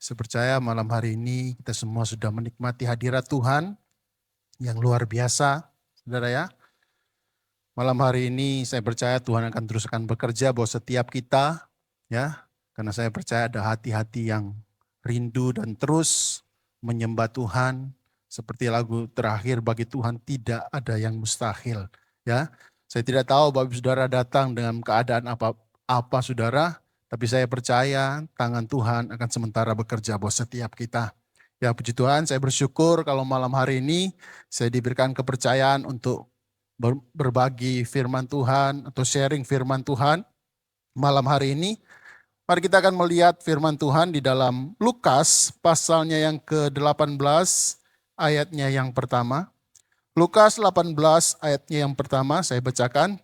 Saya percaya malam hari ini kita semua sudah menikmati hadirat Tuhan yang luar biasa, saudara ya. Malam hari ini saya percaya Tuhan akan teruskan bekerja buat setiap kita, ya. Karena saya percaya ada hati-hati yang rindu dan terus menyembah Tuhan. Seperti lagu terakhir, bagi Tuhan tidak ada yang mustahil, ya. Saya tidak tahu Bapak Saudara datang dengan keadaan apa saudara, tapi saya percaya tangan Tuhan akan sementara bekerja buat setiap kita. Ya puji Tuhan, saya bersyukur kalau malam hari ini saya diberikan kepercayaan untuk berbagi firman Tuhan atau sharing firman Tuhan malam hari ini. Mari kita akan melihat firman Tuhan di dalam Lukas pasalnya yang ke-18 ayatnya yang pertama. Lukas 18 ayatnya yang pertama saya bacakan.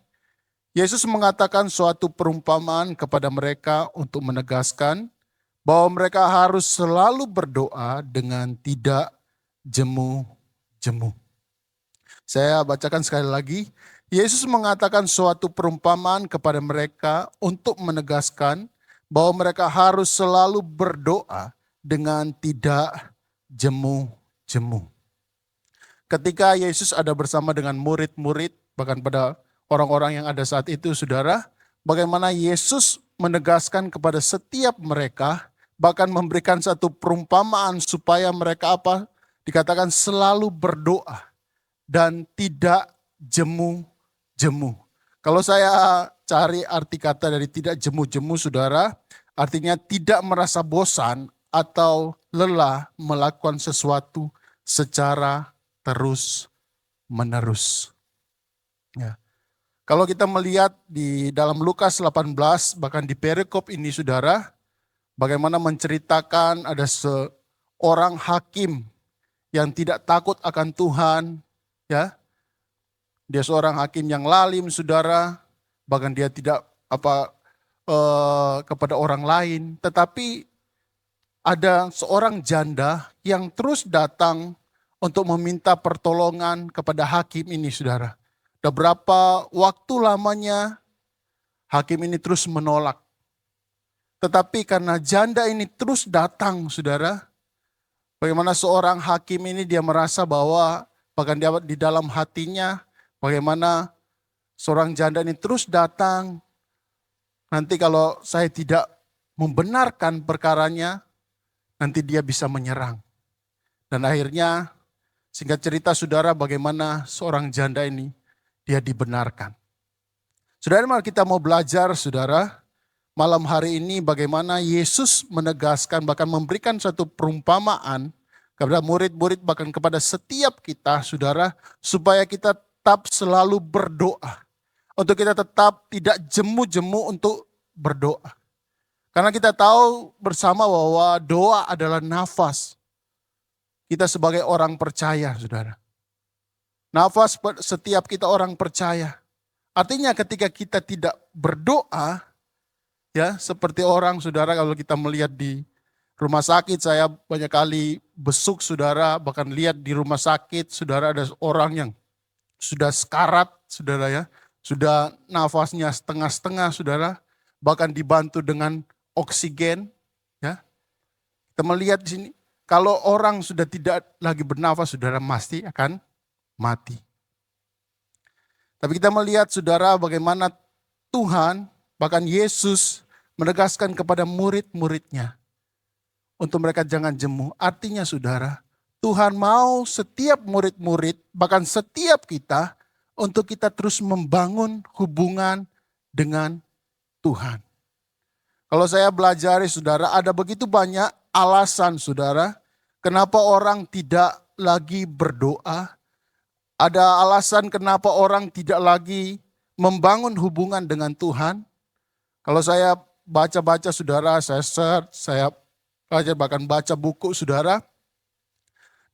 Yesus mengatakan suatu perumpamaan kepada mereka untuk menegaskan bahwa mereka harus selalu berdoa dengan tidak jemu-jemu. Saya bacakan sekali lagi. Yesus mengatakan suatu perumpamaan kepada mereka untuk menegaskan bahwa mereka harus selalu berdoa dengan tidak jemu-jemu. Ketika Yesus ada bersama dengan murid-murid, bahkan pada orang-orang yang ada saat itu, saudara, bagaimana Yesus menegaskan kepada setiap mereka, bahkan memberikan satu perumpamaan supaya mereka dikatakan selalu berdoa dan tidak jemu-jemu. Kalau saya cari arti kata dari tidak jemu-jemu, saudara, artinya tidak merasa bosan atau lelah melakukan sesuatu secara terus-menerus. Ya. Kalau kita melihat di dalam Lukas 18, bahkan di perikop ini, saudara, bagaimana menceritakan ada seorang hakim yang tidak takut akan Tuhan, ya. Dia seorang hakim yang lalim, saudara, bahkan dia tidak kepada orang lain, tetapi ada seorang janda yang terus datang untuk meminta pertolongan kepada hakim ini, saudara. Sudah berapa waktu lamanya hakim ini terus menolak. Tetapi karena janda ini terus datang, saudara, bagaimana seorang hakim ini dia merasa bahwa bahkan dia di dalam hatinya, bagaimana seorang janda ini terus datang, nanti kalau saya tidak membenarkan perkaranya, nanti dia bisa menyerang. Dan akhirnya, singkat cerita saudara, bagaimana seorang janda ini, dia dibenarkan. Saudara, mari kita mau belajar, saudara, malam hari ini bagaimana Yesus menegaskan, bahkan memberikan satu perumpamaan kepada murid-murid, bahkan kepada setiap kita, saudara, supaya kita tetap selalu berdoa. Untuk kita tetap tidak jemu-jemu untuk berdoa. Karena kita tahu bersama bahwa doa adalah nafas kita sebagai orang percaya, saudara. Nafas setiap kita orang percaya. Artinya ketika kita tidak berdoa, ya seperti orang, saudara, kalau kita melihat di rumah sakit, saya banyak kali besuk, saudara, bahkan lihat di rumah sakit, saudara, ada orang yang sudah sekarat, saudara ya, sudah nafasnya setengah-setengah, saudara, bahkan dibantu dengan oksigen, ya. Kita melihat di sini, kalau orang sudah tidak lagi bernafas, saudara, pasti akan mati. Tapi kita melihat, saudara, bagaimana Tuhan, bahkan Yesus menegaskan kepada murid-muridnya untuk mereka jangan jemu. Artinya, saudara, Tuhan mau setiap murid-murid, bahkan setiap kita, untuk kita terus membangun hubungan dengan Tuhan. Kalau saya belajar, saudara, ada begitu banyak alasan, saudara, kenapa orang tidak lagi berdoa. Ada alasan kenapa orang tidak lagi membangun hubungan dengan Tuhan. Kalau saya baca-baca, saudara, saya search, saya bahkan baca buku, saudara.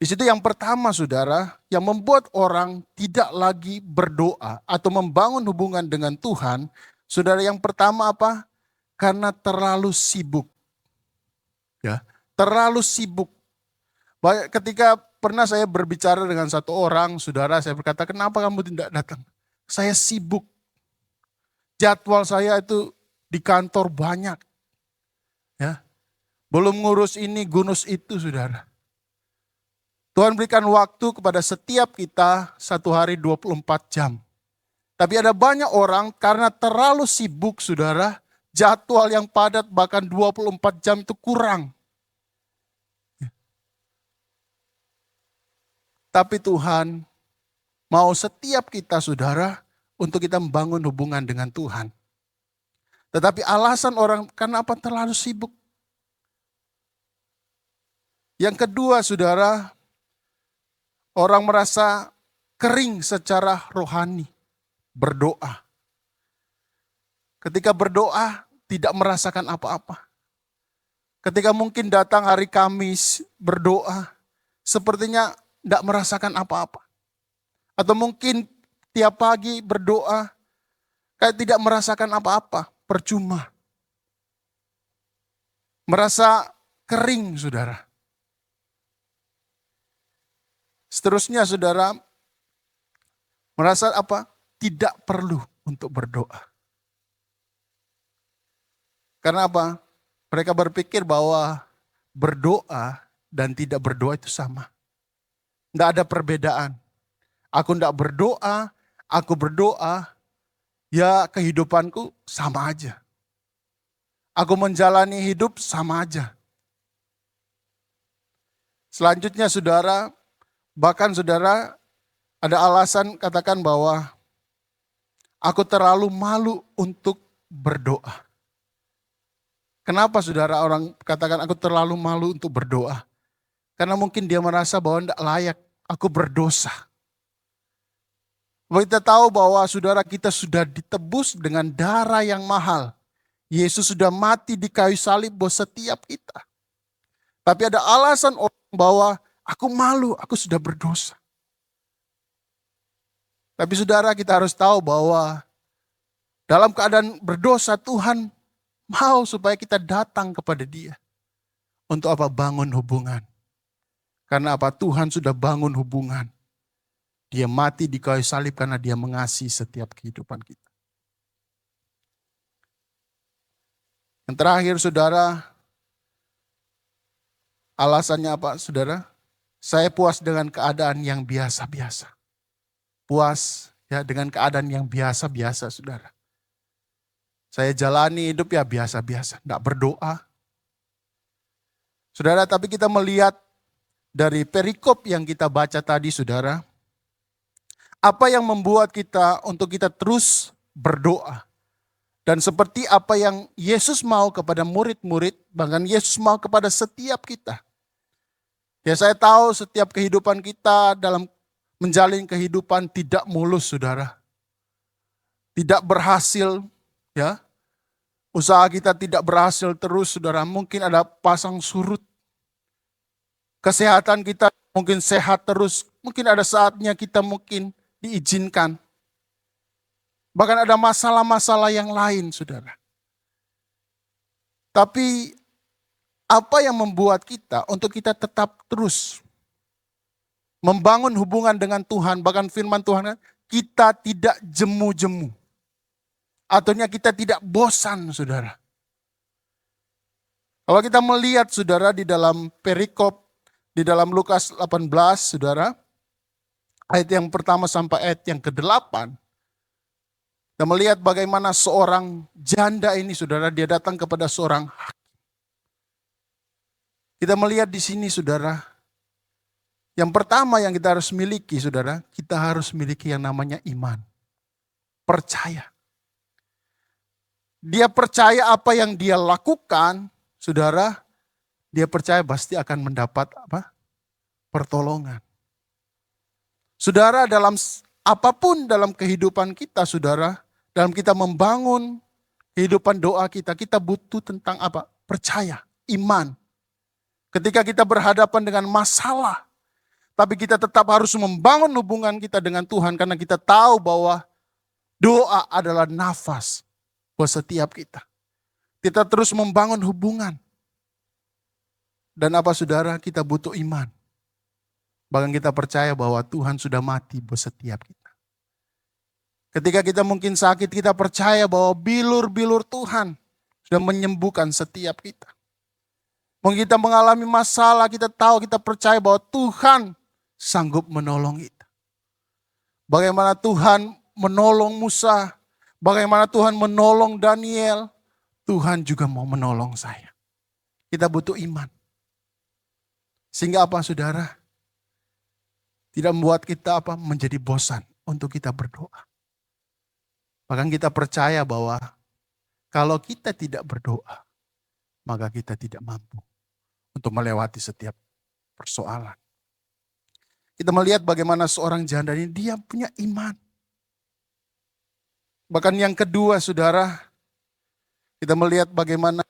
Di situ yang pertama, saudara, yang membuat orang tidak lagi berdoa atau membangun hubungan dengan Tuhan, saudara, yang pertama apa? Karena terlalu sibuk. Ya, terlalu sibuk. Ketika pernah saya berbicara dengan satu orang, saudara, saya berkata, kenapa kamu tidak datang? Saya sibuk. Jadwal saya itu di kantor banyak. Ya. Belum ngurus ini, gunus itu, saudara. Tuhan berikan waktu kepada setiap kita 1 hari 24 jam. Tapi ada banyak orang karena terlalu sibuk, saudara, jadwal yang padat bahkan 24 jam itu kurang. Tapi Tuhan mau setiap kita, saudara, untuk kita membangun hubungan dengan Tuhan. Tetapi alasan orang kenapa terlalu sibuk. Yang kedua, saudara, orang merasa kering secara rohani, berdoa. Ketika berdoa, tidak merasakan apa-apa. Ketika mungkin datang hari Kamis, berdoa, sepertinya tidak merasakan apa-apa. Atau mungkin tiap pagi berdoa, kayak tidak merasakan apa-apa, percuma. Merasa kering, saudara. Seterusnya, saudara, merasa apa? Tidak perlu untuk berdoa. Karena apa? Mereka berpikir bahwa berdoa dan tidak berdoa itu sama. Tidak ada perbedaan. Aku tidak berdoa, aku berdoa, ya kehidupanku sama aja. Aku menjalani hidup sama aja. Selanjutnya, saudara, bahkan saudara ada alasan katakan bahwa aku terlalu malu untuk berdoa. Kenapa, saudara, orang katakan aku terlalu malu untuk berdoa? Karena mungkin dia merasa bahwa tidak layak, aku berdosa. Kita tahu bahwa saudara kita sudah ditebus dengan darah yang mahal. Yesus sudah mati di kayu salib buat setiap kita. Tapi ada alasan orang bahwa aku malu, aku sudah berdosa. Tapi saudara kita harus tahu bahwa dalam keadaan berdosa Tuhan mau supaya kita datang kepada Dia. Untuk apa? Bangun hubungan. Karena apa? Tuhan sudah bangun hubungan. Dia mati di kayu salib karena Dia mengasihi setiap kehidupan kita. Yang terakhir, saudara, alasannya apa, saudara? Saya puas dengan keadaan yang biasa-biasa. Puas ya dengan keadaan yang biasa-biasa, saudara. Saya jalani hidup ya biasa-biasa, tidak berdoa. Saudara, tapi kita melihat dari perikop yang kita baca tadi, saudara, apa yang membuat kita untuk kita terus berdoa. Dan seperti apa yang Yesus mau kepada murid-murid, bahkan Yesus mau kepada setiap kita. Ya, saya tahu setiap kehidupan kita dalam menjalin kehidupan tidak mulus, saudara. Tidak berhasil, ya. Usaha kita tidak berhasil terus, saudara. Mungkin ada pasang surut. Kesehatan kita mungkin sehat terus. Mungkin ada saatnya kita mungkin diizinkan. Bahkan ada masalah-masalah yang lain, saudara. Tapi apa yang membuat kita untuk kita tetap terus membangun hubungan dengan Tuhan, bahkan firman Tuhan, kita tidak jemu-jemu. Artinya kita tidak bosan, saudara. Kalau kita melihat, saudara, di dalam perikop, di dalam Lukas 18, saudara, ayat yang pertama sampai ayat yang ke-8, kita melihat bagaimana seorang janda ini, saudara, dia datang kepada seorang hakim. Kita melihat di sini, saudara, yang pertama yang kita harus miliki, saudara, kita harus miliki yang namanya iman. Percaya. Dia percaya apa yang dia lakukan, saudara, dia percaya pasti akan mendapat apa? Pertolongan. Saudara, dalam apapun dalam kehidupan kita, saudara, dalam kita membangun kehidupan doa kita, kita butuh tentang apa? Percaya, iman. Ketika kita berhadapan dengan masalah, tapi kita tetap harus membangun hubungan kita dengan Tuhan karena kita tahu bahwa doa adalah nafas buat setiap kita. Kita terus membangun hubungan. Dan apa, saudara? Kita butuh iman. Bahkan kita percaya bahwa Tuhan sudah mati buat setiap kita. Ketika kita mungkin sakit, kita percaya bahwa bilur-bilur Tuhan sudah menyembuhkan setiap kita. Mungkin kita mengalami masalah, kita tahu, kita percaya bahwa Tuhan sanggup menolong kita. Bagaimana Tuhan menolong Musa, bagaimana Tuhan menolong Daniel, Tuhan juga mau menolong saya. Kita butuh iman. Sehingga apa saudara? Tidak membuat kita menjadi bosan untuk kita berdoa. Bahkan kita percaya bahwa kalau kita tidak berdoa, maka kita tidak mampu untuk melewati setiap persoalan. Kita melihat bagaimana seorang janda ini, dia punya iman. Bahkan yang kedua saudara, kita melihat bagaimana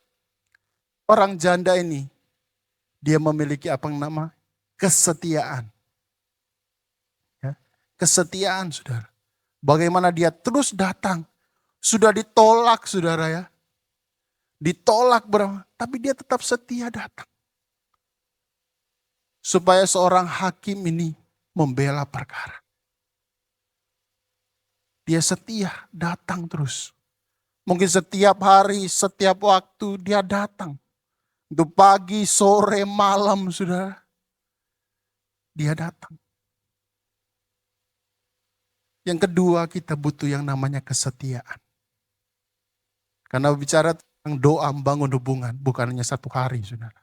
orang janda ini, dia memiliki kesetiaan. Ya, kesetiaan saudara. Bagaimana dia terus datang. Sudah ditolak saudara ya. Ditolak tapi dia tetap setia datang. Supaya seorang hakim ini membela perkara. Dia setia datang terus. Mungkin setiap hari, setiap waktu dia datang. Untuk pagi, sore, malam saudara. Dia datang. Yang kedua, kita butuh yang namanya kesetiaan. Karena bicara tentang doa membangun hubungan, bukan hanya satu hari saudara.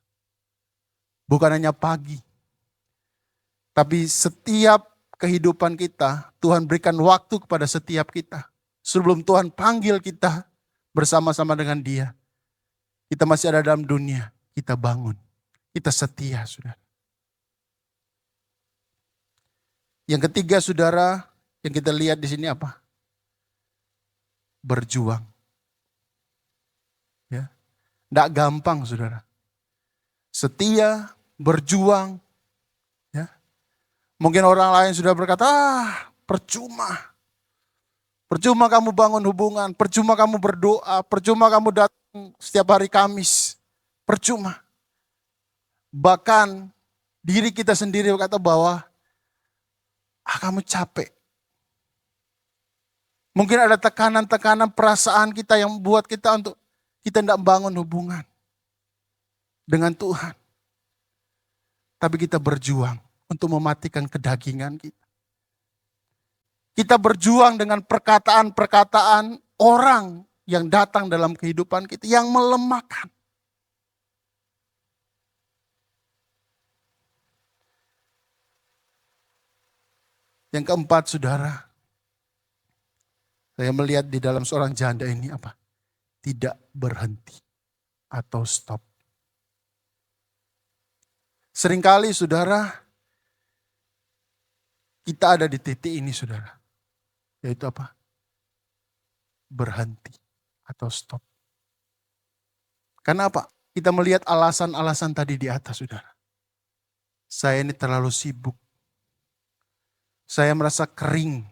Bukan hanya pagi. Tapi setiap kehidupan kita, Tuhan berikan waktu kepada setiap kita. Sebelum Tuhan panggil kita bersama-sama dengan Dia. Kita masih ada dalam dunia, kita bangun. Kita setia saudara. Yang ketiga saudara, yang kita lihat di sini apa? Berjuang. Ya. Nggak gampang saudara. Setia, berjuang. Ya. Mungkin orang lain sudah berkata, percuma. Percuma kamu bangun hubungan, percuma kamu berdoa, percuma kamu datang setiap hari Kamis. Percuma. Bahkan diri kita sendiri berkata bahwa, kamu capek. Mungkin ada tekanan-tekanan perasaan kita yang membuat kita untuk kita tidak membangun hubungan dengan Tuhan. Tapi kita berjuang untuk mematikan kedagingan kita. Kita berjuang dengan perkataan-perkataan orang yang datang dalam kehidupan kita, yang melemahkan. Yang keempat saudara, saya melihat di dalam seorang janda ini tidak berhenti atau stop. Seringkali saudara, kita ada di titik ini saudara. Yaitu berhenti atau stop. Karena kita melihat alasan-alasan tadi di atas saudara. Saya ini terlalu sibuk. Saya merasa kering.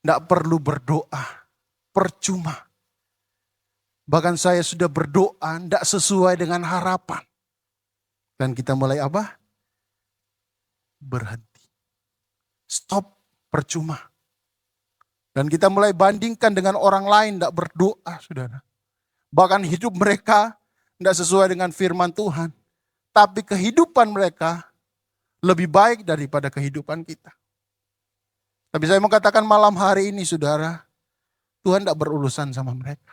Tidak perlu berdoa. Percuma. Bahkan saya sudah berdoa, tidak sesuai dengan harapan. Dan kita mulai berhenti. Stop, percuma. Dan kita mulai bandingkan dengan orang lain, tidak berdoa, saudara. Bahkan hidup mereka tidak sesuai dengan firman Tuhan. Tapi kehidupan mereka lebih baik daripada kehidupan kita. Tapi saya mau katakan malam hari ini, saudara, Tuhan tidak berurusan sama mereka.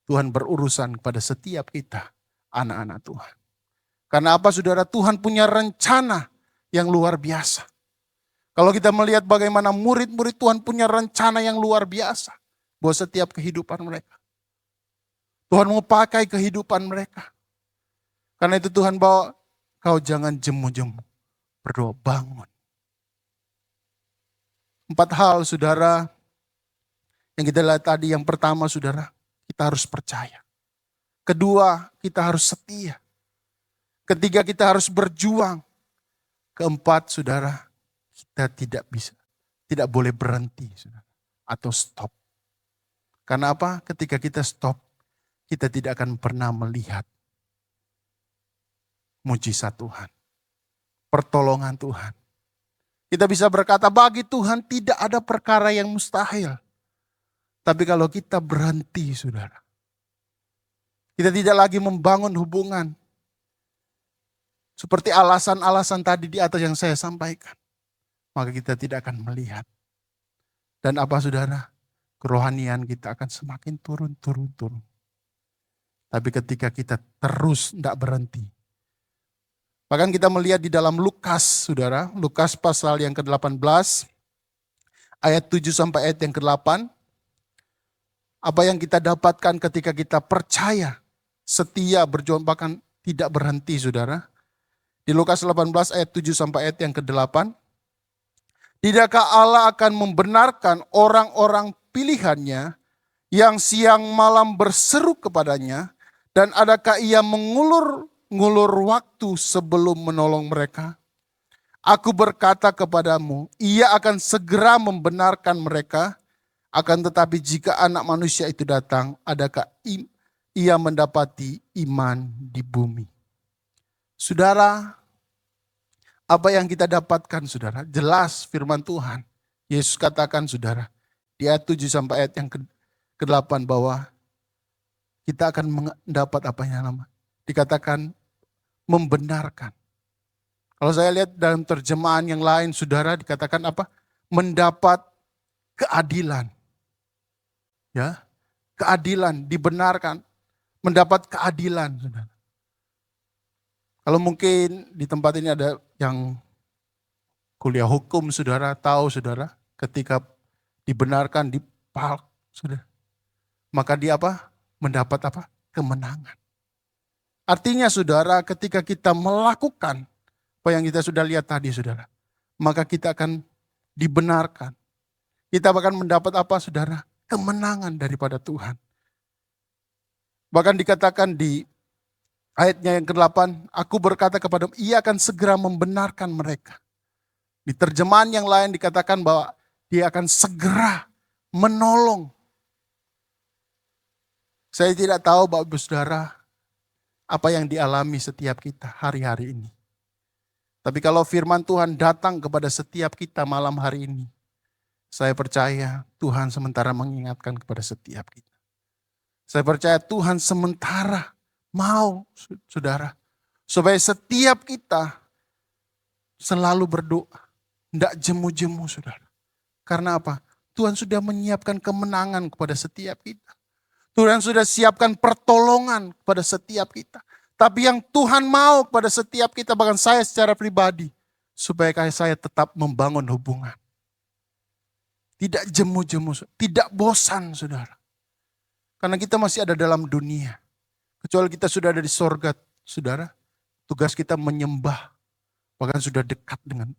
Tuhan berurusan kepada setiap kita, anak-anak Tuhan. Karena saudara? Tuhan punya rencana yang luar biasa. Kalau kita melihat bagaimana murid-murid Tuhan punya rencana yang luar biasa buat setiap kehidupan mereka. Tuhan mau pakai kehidupan mereka. Karena itu Tuhan bawa, kau jangan jemu-jemu, berdoa, bangun. 4 hal saudara yang kita lihat tadi. Yang pertama saudara, kita harus percaya. Kedua, kita harus setia. Ketiga, kita harus berjuang. Keempat, saudara, kita tidak boleh berhenti saudara, atau stop. Karena ketika kita stop, kita tidak akan pernah melihat mujizat Tuhan, pertolongan Tuhan. Kita bisa berkata bagi Tuhan tidak ada perkara yang mustahil. Tapi kalau kita berhenti saudara, Kita tidak lagi membangun hubungan. Seperti alasan-alasan tadi di atas yang saya sampaikan. Maka kita tidak akan melihat. Dan apa saudara? Kerohanian kita akan semakin turun. Tapi ketika kita terus tidak berhenti. Bahkan kita melihat di dalam Lukas, saudara. Lukas pasal yang ke-18. Ayat 7 sampai ayat yang ke-8. Apa yang kita dapatkan ketika kita percaya, setia, berjuang, bahkan tidak berhenti, saudara. Di Lukas 18 ayat 7 sampai ayat yang ke-8. Tidakkah Allah akan membenarkan orang-orang pilihannya yang siang malam berseru kepadanya, dan adakah ia mengulur waktu sebelum menolong mereka? Aku berkata kepadamu, ia akan segera membenarkan mereka. Akan tetapi jika anak manusia itu datang, adakah ia mendapati iman di bumi? Saudara, apa yang kita dapatkan, saudara? Jelas firman Tuhan. Yesus katakan, saudara, di ayat 7 sampai ayat yang ke-8 bahwa kita akan mendapat apa yang nama dikatakan membenarkan. Kalau saya lihat dalam terjemahan yang lain, saudara, dikatakan apa? Mendapat keadilan. Ya, keadilan, dibenarkan, mendapat keadilan, saudara. Kalau mungkin di tempat ini ada yang kuliah hukum, saudara, tahu saudara, ketika dibenarkan, dipalk, saudara, maka dia apa? Mendapat apa? Kemenangan. Artinya saudara, ketika kita melakukan apa yang kita sudah lihat tadi, saudara, maka kita akan dibenarkan. Kita akan mendapat apa, saudara? Kemenangan daripada Tuhan. Bahkan dikatakan di ayatnya yang ke-8, aku berkata kepadamu, ia akan segera membenarkan mereka. Di terjemahan yang lain dikatakan bahwa dia akan segera menolong. Saya tidak tahu Bapak Saudara, apa yang dialami setiap kita hari-hari ini. Tapi kalau firman Tuhan datang kepada setiap kita malam hari ini, saya percaya Tuhan sementara mengingatkan kepada setiap kita. Saya percaya Tuhan sementara mau, saudara, supaya setiap kita selalu berdoa, tidak jemu-jemu, saudara. Karena apa? Tuhan sudah menyiapkan kemenangan kepada setiap kita. Tuhan sudah siapkan pertolongan kepada setiap kita. Tapi yang Tuhan mau kepada setiap kita, bahkan saya secara pribadi, supaya saya tetap membangun hubungan. Tidak jemu-jemu, tidak bosan, saudara. Karena kita masih ada dalam dunia. Kecuali kita sudah ada di sorga, saudara. Tugas kita menyembah. Bahkan sudah dekat dengan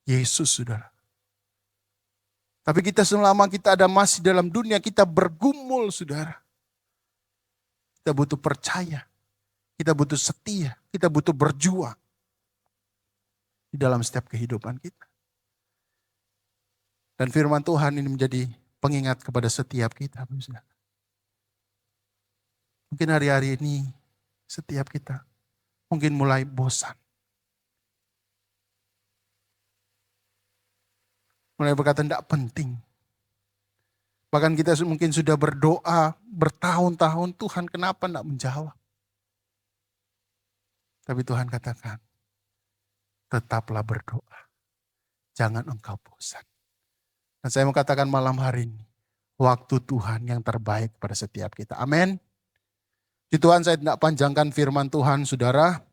Yesus, saudara. Tapi kita selama kita ada masih dalam dunia, kita bergumul, saudara. Kita butuh percaya. Kita butuh setia. Kita butuh berjuang. Di dalam setiap kehidupan kita. Dan firman Tuhan ini menjadi pengingat kepada setiap kita. Mungkin hari-hari ini setiap kita mungkin mulai bosan. Mulai berkata tidak penting. Bahkan kita mungkin sudah berdoa bertahun-tahun, Tuhan kenapa tidak menjawab? Tapi Tuhan katakan, tetaplah berdoa. Jangan engkau bosan. Dan saya mau katakan malam hari ini, waktu Tuhan yang terbaik pada setiap kita. Amin. Di Tuhan saya tidak panjangkan firman Tuhan, saudara.